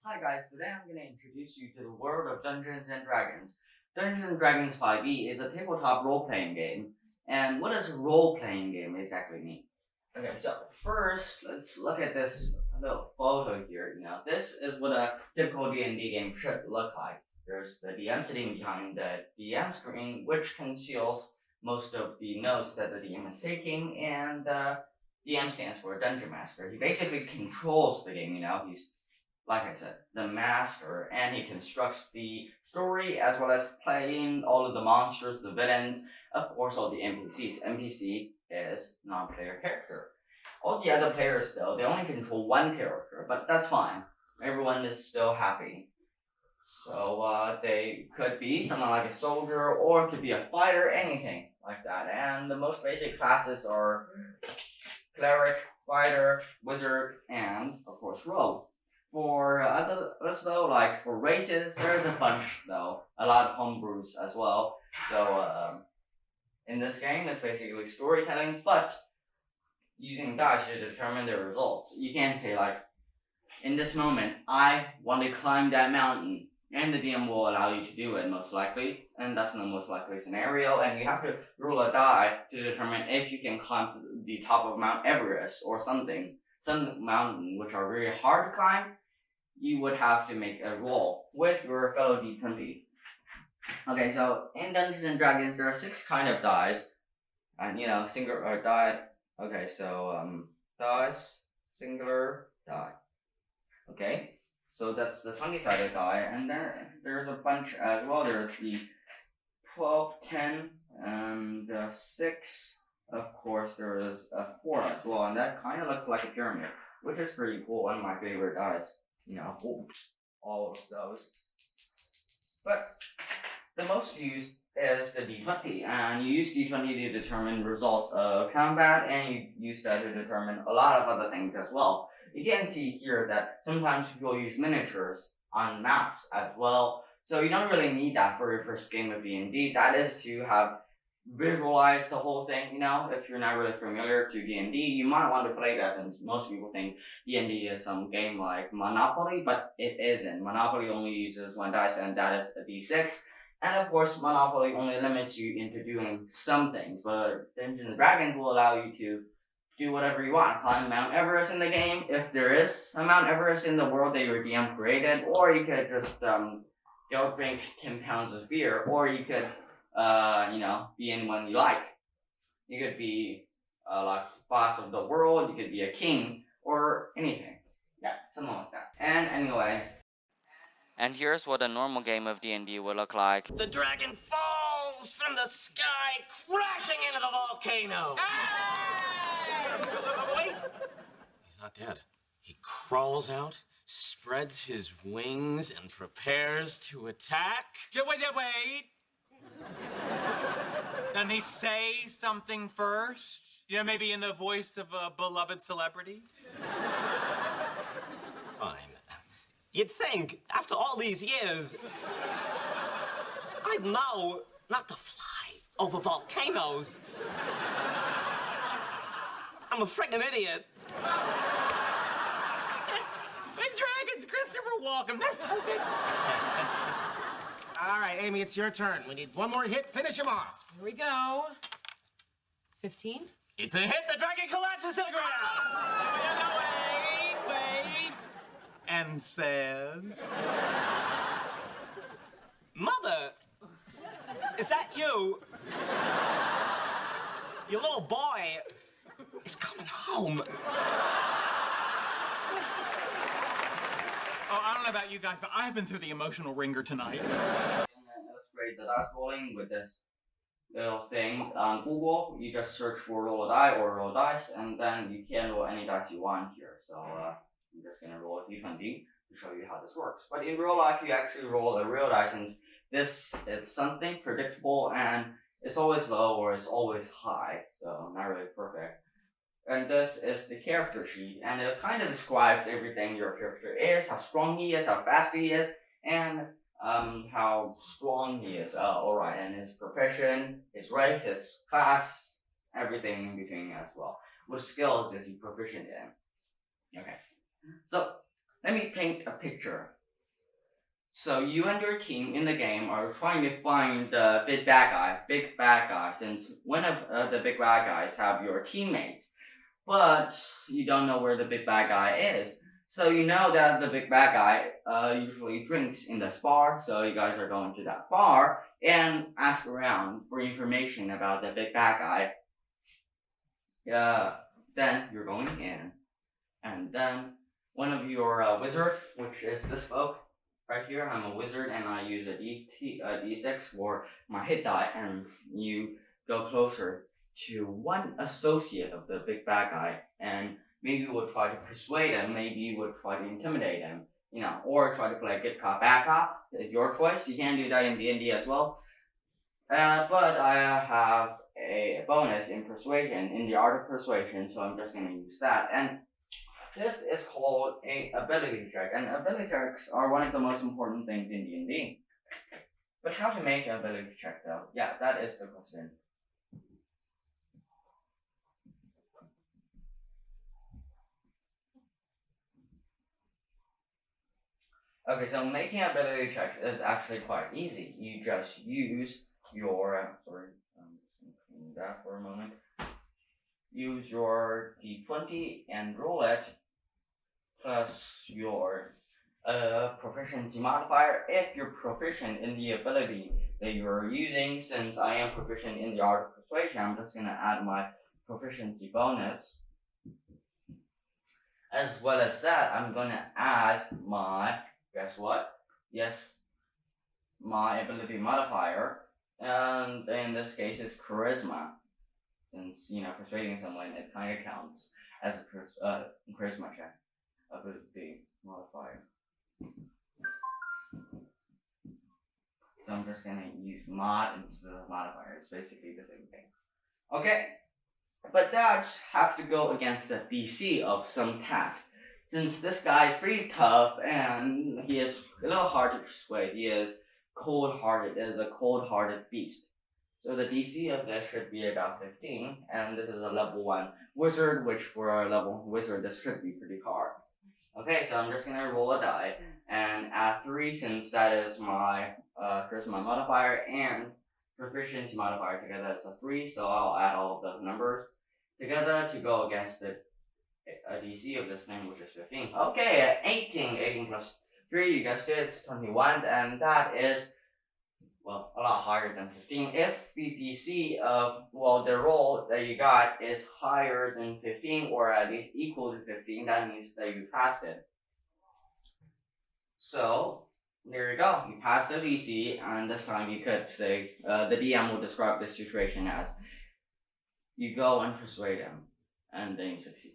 Hi guys, today I'm going to introduce you to the world of Dungeons & Dragons. Dungeons & Dragons 5e is a tabletop role-playing game. And what does role-playing game exactly mean? Okay, so first, let's look at this little photo here. This is what a typical D&D game should look like. There's the DM sitting behind the DM screen, which conceals most of the notes that the DM is taking, and the DM stands for Dungeon Master. He basically controls the game, he's, like I said, the master, and he constructs the story as well as playing all of the monsters, the villains, of course, all the NPCs. NPC is non-player character. All the other players, though, they only control one character, but that's fine. Everyone is still happy. So they could be someone like a soldier, or it could be a fighter, anything like that. And the most basic classes are cleric, fighter, wizard, and, of course, rogue. For others, though, like for races, there's a bunch, though. A lot of homebrews as well. So in this game, it's basically storytelling, but using dice to determine the results. You can't say, like, in this moment, I want to climb that mountain, and the DM will allow you to do it, most likely, and that's the most likely scenario, and you have to roll a die to determine if you can climb to the top of Mount Everest or something, some mountain which are very hard to climb. You would have to make a roll with your fellow D20. Okay, so in Dungeons & Dragons, there are 6 kind of dice, and singular die. Okay, so dice, singular die. Okay, so that's the 20-sided die, and then there's a bunch as well. There's the 12, 10, and 6. Of course, there is a 4 as well, and that kind of looks like a pyramid, which is pretty cool. One of my favorite dice. All of those. But the most used is the D20, and you use D20 to determine results of combat, and you use that to determine a lot of other things as well. You can see here that sometimes people use miniatures on maps as well, so you don't really need that for your first game of D&D. That is to have visualized the whole thing. If you're not really familiar to D&D, you might want to play that, since most people think D&D is some game like Monopoly, but it isn't. Monopoly only uses 1 dice, and that is a D6. And of course, Monopoly only limits you into doing some things, but Dungeons & Dragons will allow you to do whatever you want. Climb Mount Everest in the game, if there is a Mount Everest in the world that your DM created, or you could just go drink 10 pounds of beer, or you could be anyone you like. You could be like boss of the world, you could be a king, or anything. Yeah, something like that. And anyway, and here's what a normal game of D&D would look like. The dragon falls from the sky, crashing into the volcano. Wait! He's not dead. He crawls out, spreads his wings, and prepares to attack. Wait. Doesn't he say something first? Maybe in the voice of a beloved celebrity? Fine. You'd think, after all these years, I'd know not to fly over volcanoes. I'm a freaking idiot. The dragon's Christopher Walken. That's perfect. All right, Amy, it's your turn. We need one more hit. Finish him off. Here we go. 15? It's a hit. The dragon collapses to the ground. No, wait. And says... Mother, is that you? Your little boy is coming home. Oh, I don't know about you guys, but I've been through the emotional ringer tonight. Illustrate the dice rolling with this little thing on Google. You just search for roll a die or roll dice, and then you can roll any dice you want here. So I'm just gonna roll a D20 to show you how this works. But in real life, you actually roll a real dice, since this is something predictable, and it's always low or it's always high, so not really perfect. And this is the character sheet, and it kind of describes everything your character is, how strong he is, how fast he is, and how strong he is. Alright, and his profession, his race, his class, everything in between as well. What skills is he proficient in? Okay, so let me paint a picture So you and your team in the game are trying to find the big bad guy, since one of the big bad guys have your teammates, but you don't know where the big bad guy is. So you know that the big bad guy usually drinks in this bar, so you guys are going to that bar and ask around for information about the big bad guy. Then you're going in, and then one of your wizard, which is this folk right here, I'm a wizard and I use a D6 for my hit die, and you go closer to one associate of the big bad guy, and maybe you will try to persuade him, maybe you will try to intimidate him, or try to play good cop, bad cop. It's your choice. You can do that in D&D as well. But I have a bonus in persuasion, in the art of persuasion, so I'm just going to use that. And this is called a ability check, and ability checks are one of the most important things in D&D. But how to make an ability check, though? Yeah, that is the question. Okay, so making ability checks is actually quite easy. You just use your, sorry, I'm just going to clean that for a moment. Use your d20 and roll it, plus your proficiency modifier. If you're proficient in the ability that you're using, since I am proficient in the art of persuasion, I'm just going to add my proficiency bonus. As well as that, I'm going to add my, guess what? Yes, my ability modifier, and in this case it's charisma. Since, persuading someone, it kind of counts as a charisma check. Ability modifier. So I'm just going to use mod instead of modifier. It's basically the same thing. Okay, but that have to go against the DC of some task. Since this guy is pretty tough and he is a little hard to persuade, he is cold-hearted, is a cold-hearted beast. So the DC of this should be about 15, and this is a level 1 wizard, which for a level wizard, this should be pretty hard. Okay, so I'm just going to roll a die and add 3, since that is my charisma modifier and proficiency modifier together. It's a 3, so I'll add all of those numbers together to go against the DC of this thing, which is 15. Okay, 18 plus 3, you guessed it, it's 21, and that is, well, a lot higher than 15. If the DC of, the roll that you got is higher than 15, or at least equal to 15, that means that you passed it. So, there you go. You passed the DC, and this time you could say, the DM will describe this situation as, you go and persuade him, and then you succeed.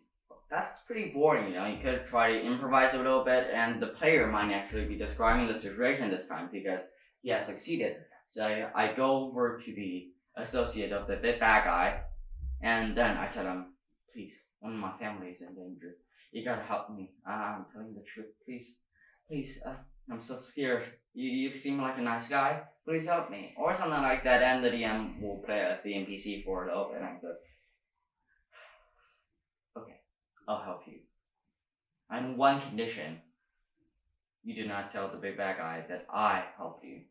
That's pretty boring, You could try to improvise a little bit, and the player might actually be describing the situation this time, because he has succeeded. So I go over to the associate of the big bad guy, and then I tell him, please, one of my family is in danger. You gotta help me. I'm telling the truth. Please, I'm so scared. You seem like a nice guy. Please help me. Or something like that, and the DM will play as the NPC for the open. And I said, okay, I'll help you. On one condition. You do not tell the big bad guy that I help you.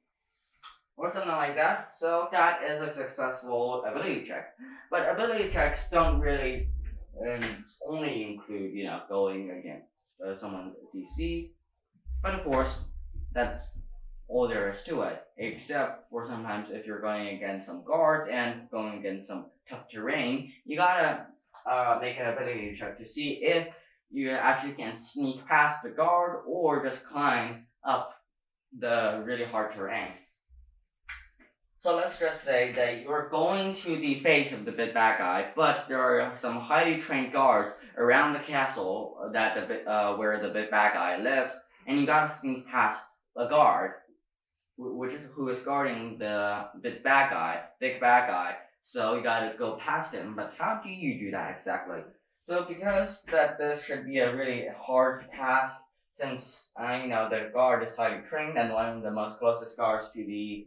Or something like that. So that is a successful ability check. But ability checks don't really only include, going against someone's DC. But of course, that's all there is to it. Except for sometimes if you're going against some guards and going against some tough terrain, you gotta make an ability check to see if you actually can sneak past the guard or just climb up the really hard terrain. So let's just say that you're going to the base of the big bad guy, but there are some highly trained guards around the castle that where the big bad guy lives, and you gotta sneak past a guard, who is guarding the big bad guy. So you gotta go past him. But how do you do that exactly? So because that this should be a really hard task, since the guard is highly trained and one of the most closest guards to the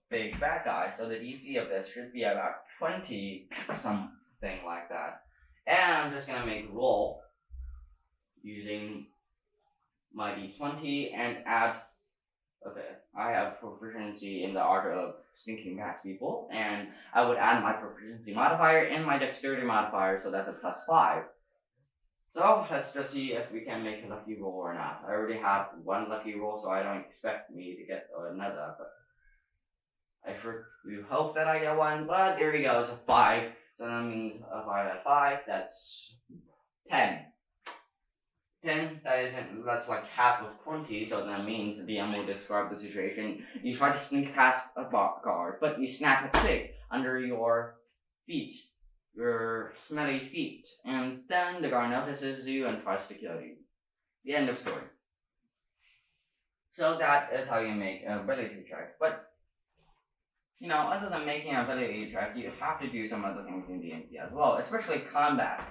big bad guy. So the DC of this should be about 20, something like that. And I'm just gonna make a roll using my d20 and add. Okay, I have proficiency in the art of sneaking past people, and I would add my proficiency modifier and my dexterity modifier, so that's a +5. So let's just see if we can make a lucky roll or not. I already have one lucky roll, so I don't expect me to get another, but I sure do hope that I get one, but there we go, it's a 5. So that means if I have 5, that's 10. 10, that's like half of 20, so that means the DM will describe the situation. You try to sneak past a guard, but you snap a twig under your feet, your smelly feet, and then the guard notices you and tries to kill you. The end of story. So that is how you make an ability check, but you know, other than making an ability check, you have to do some other things in D&D as well, especially combat.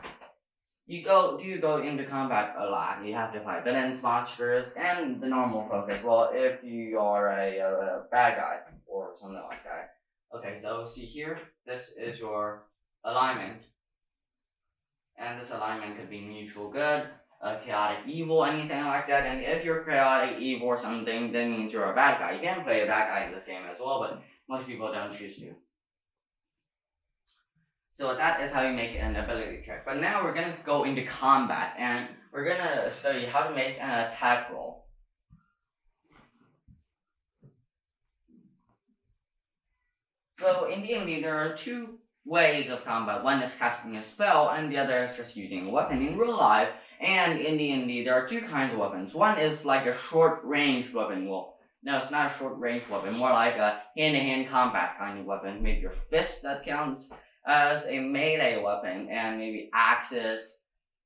You go into combat a lot. You have to fight villains, monsters, and the normal folk as well if you are a bad guy or something like that. Okay, so see here, this is your alignment. And this alignment could be neutral good, chaotic evil, anything like that. And if you're chaotic evil or something, that means you're a bad guy. You can play a bad guy in this game as well, but most people don't choose to. So that is how you make an ability check. But now we're going to go into combat, and we're going to study how to make an attack roll. So in D&D, there are 2 ways of combat. One is casting a spell, and the other is just using a weapon in real life. And in D&D, there are 2 kinds of weapons. One is like a short-range weapon. Well, no, it's not a short-range weapon. More like a hand-to-hand combat kind of weapon. Maybe your fist that counts as a melee weapon, and maybe axes,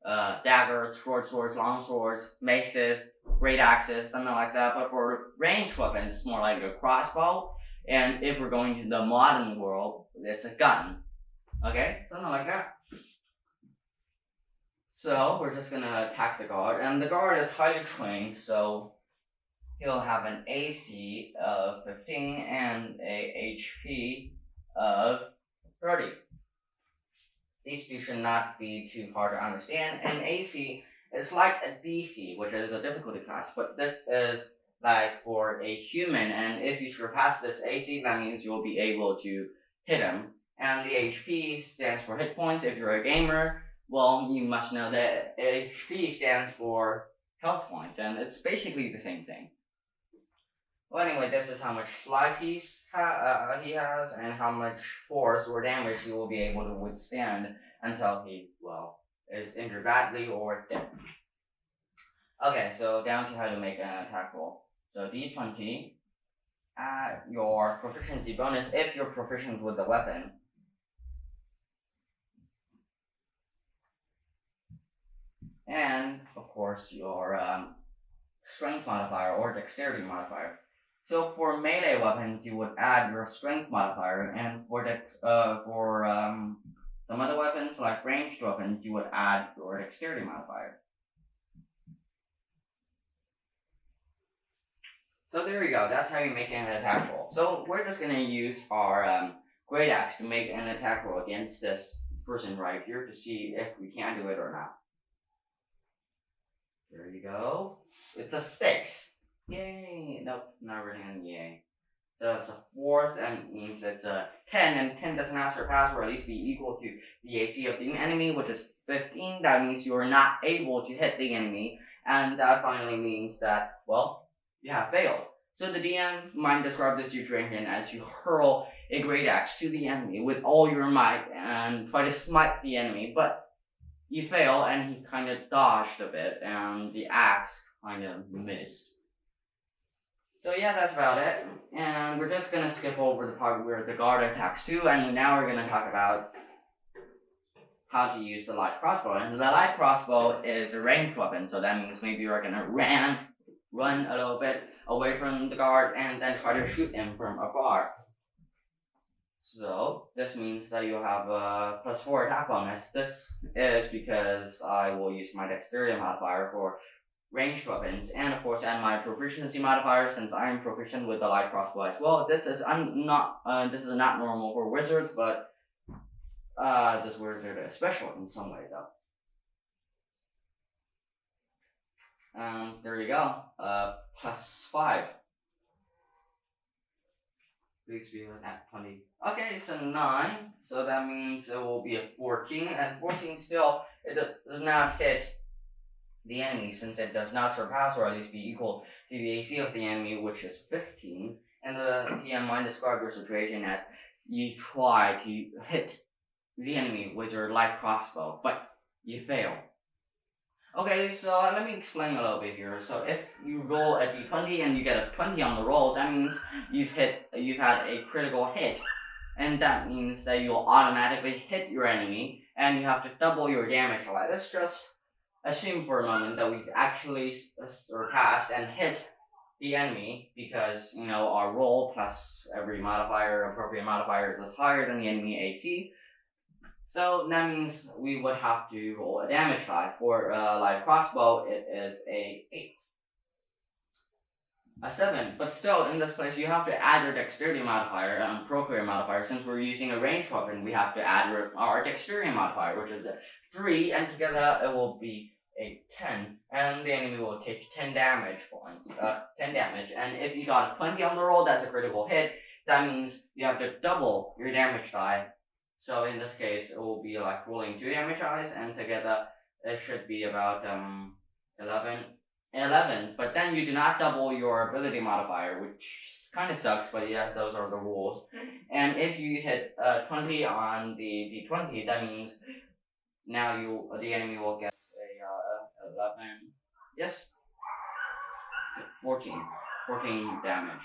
daggers, short swords, long swords, maces, great axes, something like that. But for ranged weapons, it's more like a crossbow. And if we're going to the modern world, it's a gun. Okay, something like that. So we're just gonna attack the guard, and the guard is highly trained, so he'll have an AC of 15 and a HP of 30. These 2 should not be too hard to understand. And AC is like a DC, which is a difficulty class, but this is like for a human, and if you surpass this AC, that means you'll be able to hit him. And the HP stands for hit points. If you're a gamer, well, you must know that HP stands for health points, and it's basically the same thing. Well, anyway, this is how much life he has and how much force or damage he will be able to withstand until he, well, is injured badly or dead. Okay, so down to how to make an attack roll. So D20, add your proficiency bonus if you're proficient with the weapon. And, of course, your strength modifier or dexterity modifier. So for melee weapons, you would add your strength modifier, and for some other weapons, like ranged weapons, you would add your dexterity modifier. So there we go, that's how you make an attack roll. So we're just going to use our great axe to make an attack roll against this person right here to see if we can do it or not. There you go. It's a 6. Yay! Nope, not really a yay. So it's a 4th, and means it's a 10, and 10 does not surpass or at least be equal to the AC of the enemy, which is 15. That means you are not able to hit the enemy, and that finally means that, well, you have failed. So the DM might describe this situation as you hurl a great axe to the enemy with all your might and try to smite the enemy, but you fail, and he kind of dodged a bit, and the axe kind of missed. So yeah, that's about it. And we're just going to skip over the part where the guard attacks too, and now we're going to talk about how to use the light crossbow. And the light crossbow is a ranged weapon, so that means maybe you're going to run a little bit away from the guard and then try to shoot him from afar. So this means that you'll have a +4 attack bonus. This is because I will use my dexterity modifier for ranged weapons, and of course add my proficiency modifier since I am proficient with the light crossbow as well. This is not normal for wizards, but this wizard is special in some way though. There you go. +5. Please be at 20. Okay, it's a 9, so that means it will be a 14, and 14 still, it does not hit the enemy since it does not surpass or at least be equal to the AC of the enemy, which is 15. And the DM might describe your situation as you try to hit the enemy with your light crossbow, but you fail. Okay, so let me explain a little bit here. So if you roll a d20 and you get a 20 on the roll, that means you've had a critical hit, and that means that you'll automatically hit your enemy, and you have to double your damage. Let's just assume for a moment that we've actually surpassed and hit the enemy because our roll plus every appropriate modifier is higher than the enemy AC. So that means we would have to roll a damage die. For light crossbow, it is a 8. A 7. But still, in this place, you have to add your dexterity modifier and appropriate modifier. Since we're using a ranged weapon, we have to add our dexterity modifier, which is a 3, and together it will be a 10. And the enemy will take 10 damage points. 10 damage. And if you got a 20 on the roll, that's a critical hit. That means you have to double your damage die. So in this case, it will be like rolling 2 damage dice, and together it should be about 11. But then you do not double your ability modifier, which kind of sucks, but yeah, those are the rules. And if you hit 20 on the d20, that means now the enemy will get a 11. Yes, 14 damage.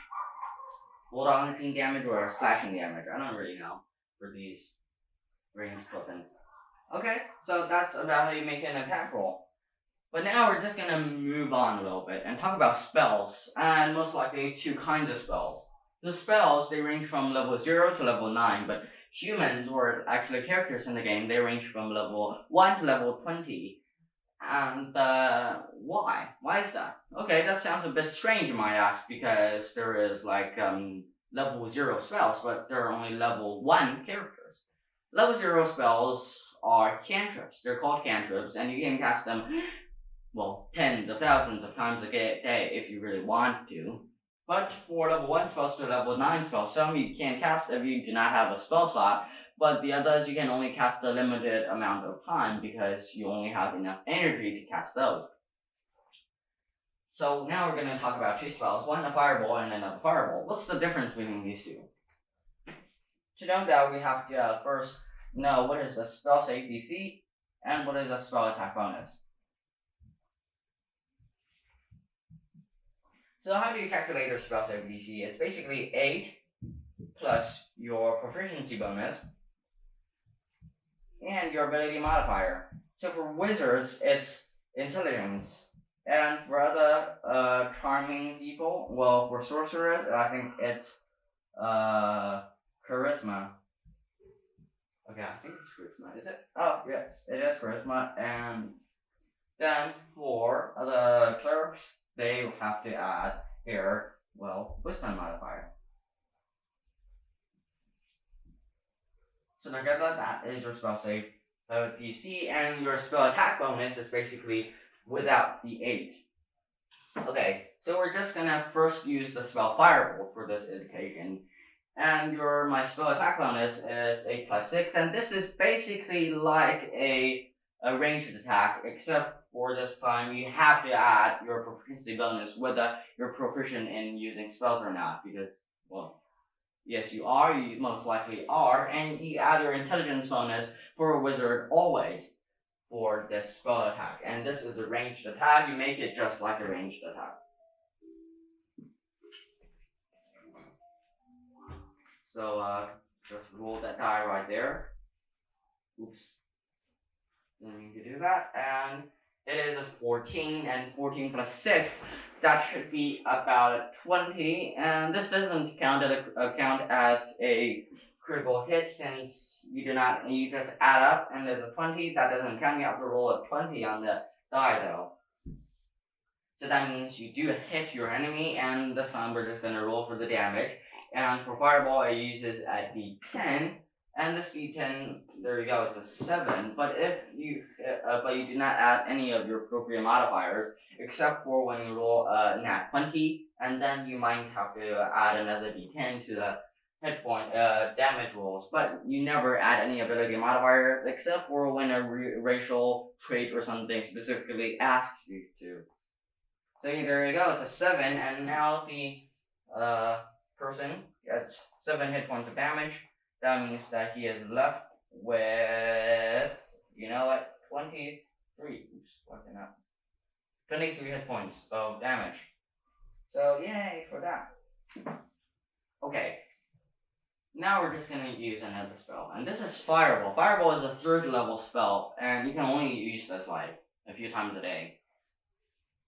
Bulldoging damage or slashing damage? I don't really know for these ranged weapons. Okay, so that's about how you make an attack roll. But now we're just gonna move on a little bit and talk about spells, and most likely 2 kinds of spells. The spells, they range from level 0 to level 9, but humans, or actually characters in the game, they range from level 1 to level 20. And why? Why is that? Okay, that sounds a bit strange, you might ask, because there is level 0 spells, but there are only level 1 characters. Level 0 spells are cantrips. They're called cantrips, and you can cast them, tens of thousands of times a day if you really want to. But for level 1 spells to level 9 spells, some you can cast if you do not have a spell slot, but the others you can only cast a limited amount of time because you only have enough energy to cast those. So now we're going to talk about 2 spells, one a fireball and another fireball. What's the difference between these 2? To know that, we have to first know what is a spell save DC and what is a spell attack bonus. So how do you calculate your spell save DC? It's basically 8 plus your proficiency bonus and your ability modifier. So for wizards, it's intelligence. And for other charming people, for sorcerers, I think it's charisma. Okay, I think it's charisma. Is it? Oh, yes, it is charisma. And then for the clerics, they will have to add their, wisdom modifier. So together, that is your spell save DC, and your spell attack bonus is basically without the 8. Okay, so we're just gonna first use the spell Firebolt for this occasion. And my spell attack bonus is a +6, and this is basically like a ranged attack, except for this time you have to add your proficiency bonus whether you're proficient in using spells or not, because, yes you are, you most likely are, and you add your intelligence bonus for a wizard always for this spell attack. And this is a ranged attack, you make it just like a ranged attack. So, just roll that die right there. Oops. Didn't mean to do that. And it is a 14, and 14 plus 6, that should be about a 20. And this doesn't count as a critical hit since you just add up and there's a 20. That doesn't count. You have to roll a 20 on the die though. So that means you do hit your enemy, and this time we're just going to roll for the damage. And for Fireball, it uses a d10, And this d10, there you go, it's a 7. But if you, but you do not add any of your appropriate modifiers, except for when you roll a nat 20, and then you might have to add another d10 to the hit point damage rolls. But you never add any ability modifiers, except for when a racial trait or something specifically asks you to. So there you go, it's a 7, and now the person gets 7 hit points of damage. That means that he is left with, you know what, 23. Oops, working up. 23 hit points of damage. So yay for that. Okay. Now we're just gonna use another spell, and this is Fireball. Fireball is a 3rd level spell, and you can only use this like a few times a day,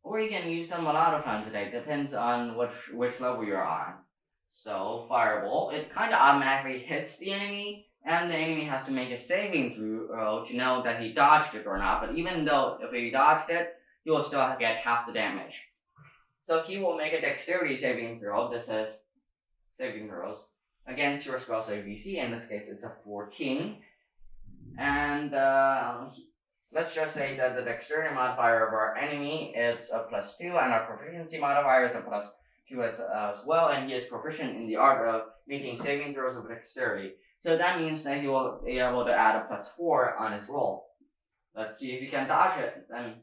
or you can use them a lot of times a day. Depends on which level you're on. So Fireball, it kind of automatically hits the enemy, and the enemy has to make a saving throw to know that he dodged it or not. But even though if he dodged it, he will still get half the damage. So he will make a dexterity saving throw. This is saving throws against your spell save DC. In this case, it's a 14. And let's just say that the dexterity modifier of our enemy is a +2, and our proficiency modifier is a +2 as well, and he is proficient in the art of making saving throws of dexterity. So that means that he will be able to add a +4 on his roll. Let's see if he can dodge it. Then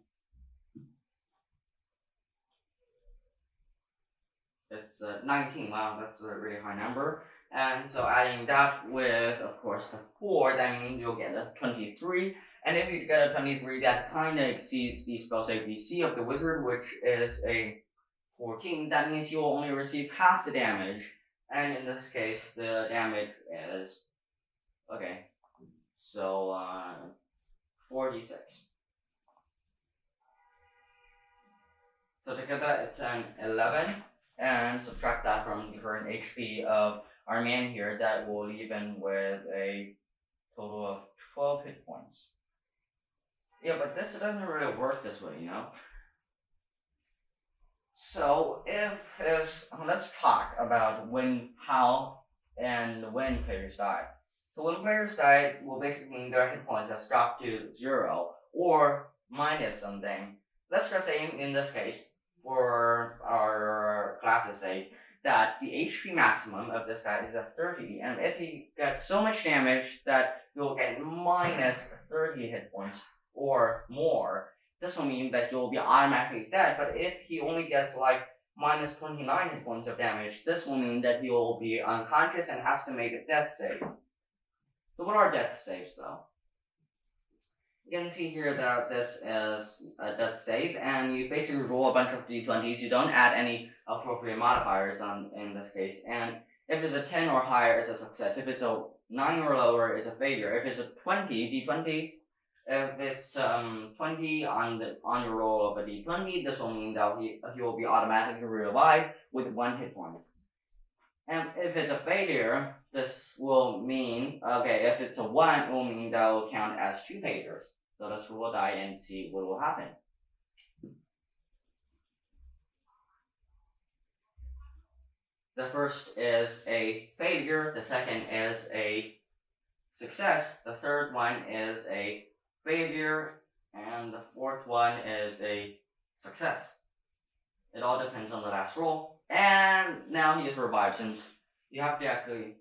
it's 19. Wow, that's a really high number. And so adding that with, of course, the 4, that means you'll get a 23. And if you get a 23, that kind of exceeds the spell save DC of the wizard, which is a 14. That means you will only receive half the damage. And in this case, the damage is, okay, so 4d6. So together it's an 11, and subtract that from the current HP of our man here, that will leave him with a total of 12 hit points. Yeah, but this doesn't really work this way, you know? So let's talk about how and when players die. So when players die, will basically mean their hit points has dropped to 0 or minus something. Let's just say in this case, for our class's sake, that the HP maximum of this guy is a 30, and if he gets so much damage that he will get minus 30 hit points or more, this will mean that you'll be automatically dead. But if he only gets like minus 29 hit points of damage, this will mean that he will be unconscious and has to make a death save. So what are death saves though? You can see here that this is a death save, and you basically roll a bunch of d20s. You don't add any appropriate modifiers in this case. And if it's a 10 or higher, it's a success. If it's a 9 or lower, it's a failure. If it's a 20, d20, if it's 20 on your roll of a d20, this will mean that he will be automatically revived with 1 hit point. And if it's a failure, this will mean, okay, if it's a 1, it will mean that will count as 2 failures. So let's roll a die and see what will happen. The first is a failure, the second is a success, the third one is a failure, and the fourth one is a success. It all depends on the last roll. And now he is revived, since you have to actually,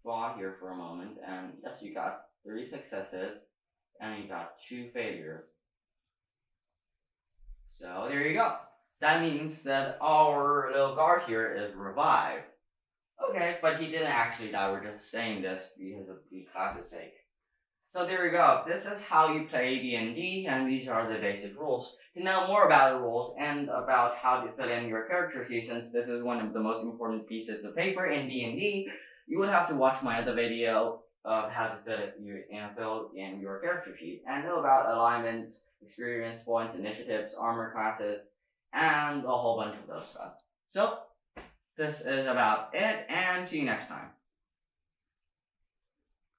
draw here for a moment. And yes, you got 3 successes, and you got 2 failures. So there you go. That means that our little guard here is revived. Okay, but he didn't actually die. We're just saying this because of the class's sake. So there you go. This is how you play D&D, and these are the basic rules. To know more about the rules and about how to fill in your character sheet, since this is one of the most important pieces of paper in D&D, you would have to watch my other video of how to fill in your character sheet and know about alignments, experience points, initiatives, armor classes, and a whole bunch of those stuff. So, this is about it, and see you next time.